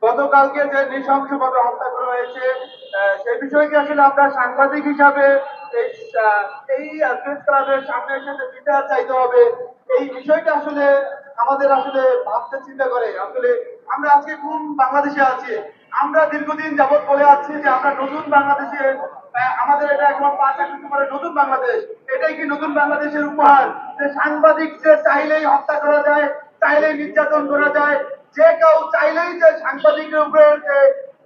গতকালকে যে নৃশংসভাবে হত্যা করা হয়েছে, সেই বিষয়কে আসলে আমরা সাংবাদিক হিসাবে এই এই প্রেস ক্লাবের সামনে এসে যে বিচার চাইতে হবে, এই বিষয়টা আসলে আমাদের আসলে ভাবতে চিন্তা করে আসলে আমরা আজকে কোন বাংলাদেশে আছি। আমরা দীর্ঘদিন যাবৎ বলে আসছি যে আমরা নতুন বাংলাদেশে, আমাদের এটা এখন 5 আগস্ট পরে নতুন বাংলাদেশ। এটাই কি নতুন বাংলাদেশের উপহার যে সাংবাদিকদের চাইলেই হত্যা করা যায়, চাইলেই নির্যাতন করা যায়, যে কেউ চাইলেই যে সাংবাদিকের উপরে যে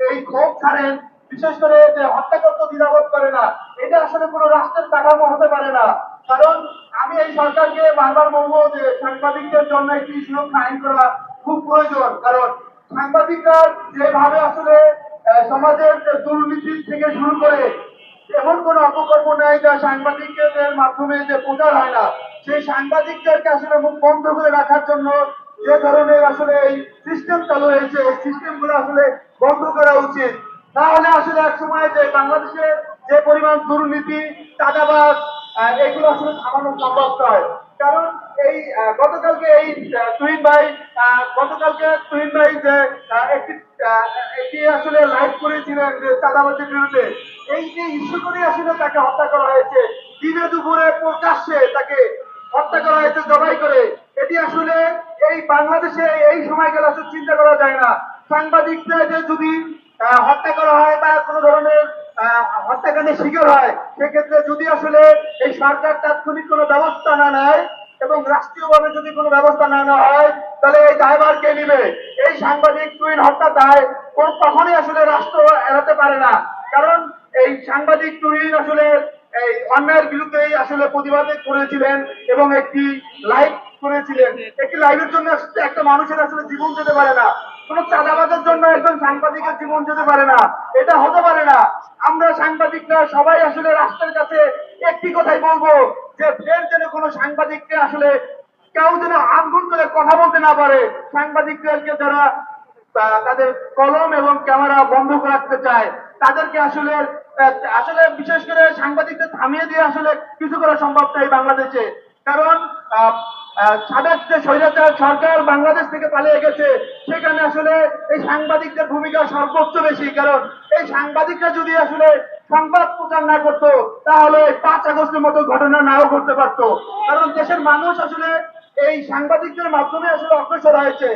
এই ক্ষোভ ছাড়েন, বিশেষ করে যে হত্যা করতে দ্বিধাবোধ করে না, এটা আসলে কোনো রাষ্ট্রের কাঠামো হতে পারে না। কারণ আমি এই সরকারকে বারবার বলবো যে সাংবাদিকদের জন্য একটি সুরক্ষা আইন করা খুব প্রয়োজন। কারণ সাংবাদিকরা যেভাবে আসলে সমাজের দুর্নীতি থেকে শুরু করে এমন কোন অপকর্ম নেই যা সাংবাদিকদের মাধ্যমে যে প্রচার হয় না, সেই সাংবাদিকদেরকে আসলে মুখ বন্ধ করে রাখার জন্য যে ধরনের আসলে এই সিস্টেম চালু হয়েছে, এই সিস্টেম গুলো আসলে বন্ধ করা উচিত। না হলে আসলে এক সময় যে বাংলাদেশে যে পরিমাণ দুর্নীতি, চাঁদাবাজ, এগুলো আসলে থামানো সম্ভব নয়। কারণ এই গতকালকে এই তুহিন ভাই যে একটি একটি আসলে লাইভ করেছিলেন যে চাঁদাবাজের বিরুদ্ধে, এই যে ইস্যু করে আসলে তাকে হত্যা করা হয়েছে, দিনে দুপুরে প্রকাশ্যে তাকে হত্যা করা হয়েছে জবাই করে। এটি আসলে এই বাংলাদেশে এই সময়কাল আসলে চিন্তা করা যায় না। সাংবাদিকদের যদি হত্যা করা হয় বা কোনো ধরনের হত্যাকাণ্ডের শিকার হয়, সেক্ষেত্রে যদি আসলে এই সরকার তাৎক্ষণিক কোনো ব্যবস্থা না নেয় এবং রাষ্ট্রীয়ভাবে যদি কোনো ব্যবস্থা না নেওয়া হয়, তাহলে এই দায়ভার কে নিবে? এই সাংবাদিক তুহিন হত্যা দায় কখনোই আসলে রাষ্ট্র এড়াতে পারে না। কারণ এই সাংবাদিক তুহিন আসলে এই অন্যায়ের বিরুদ্ধে আসলে প্রতিবাদ করেছিলেন এবং একটি লাইভ করেছিলেন। একটি লাইভের জন্য একটা মানুষের আসলে জীবন যেতে পারে না, কোন চাঁদাবাজের জন্য একজন সাংবাদিকের জীবন যেতে পারে না, এটা হতে পারে না। আমরা সাংবাদিকরা সবাই আসলে রাষ্ট্রের কাছে একটি কথাই বলবো যে ফের যেন কোনো সাংবাদিককে আসলে কেউ যেন আন্দোলন করে কথা বলতে না পারে। সাংবাদিকদেরকে যারা তাদের কলম এবং ক্যামেরা বন্ধ রাখতে চায়, তাদেরকে আসলে আসলে বিশেষ করে সাংবাদিকদের থামিয়ে দিয়ে আসলে কিছু করা সম্ভব নয় বাংলাদেশে। কারণ সাবেক যে স্বৈরাচার সরকার বাংলাদেশ থেকে পালিয়ে গেছে, সেখানে আসলে এই সাংবাদিকদের ভূমিকা সর্বোচ্চ বেশি। কারণ এই সাংবাদিকরা যদি আসলে সংবাদ প্রচার না করতো, তাহলে 5 আগস্টের মতো ঘটনা নাও ঘটতে পারতো। কারণ দেশের মানুষ আসলে এই সাংবাদিকদের মাধ্যমে আসলে অগ্রসর হয়েছে।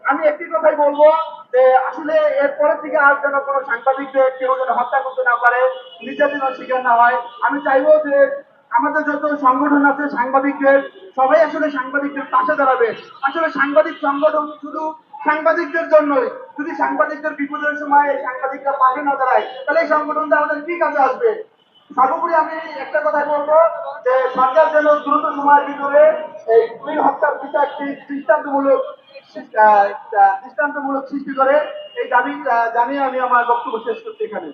আমি একটি কথাই বলবো যে আসলে এরপরের থেকে আর যেন কোনো সাংবাদিকদের কেউ যেন হত্যা করতে না পারে, নির্যাতনের শিকার না হয়। আমি চাইবো যে আমাদের যত সংগঠন আছে সাংবাদিকদের, সবাই আসলে সাংবাদিকদের পাশে দাঁড়াবে। আসলে সাংবাদিক সংগঠন শুধু সাংবাদিকদের জন্যই। যদি সাংবাদিকদের বিপদের সময় সাংবাদিকরা পাশে না দাঁড়ায়, তাহলে এই সংগঠনটা আমাদের কি কাজে আসবে? সর্বোপরি আমি একটা কথাই বলবো যে সরকার যেন দ্রুত সময়ের ভিতরে এই দুই হত্যার বিচারটি দৃষ্টান্তমূলক সৃষ্টি করে, এই দাবি জানিয়ে আমি আমার বক্তব্য শেষ করছি এখানে।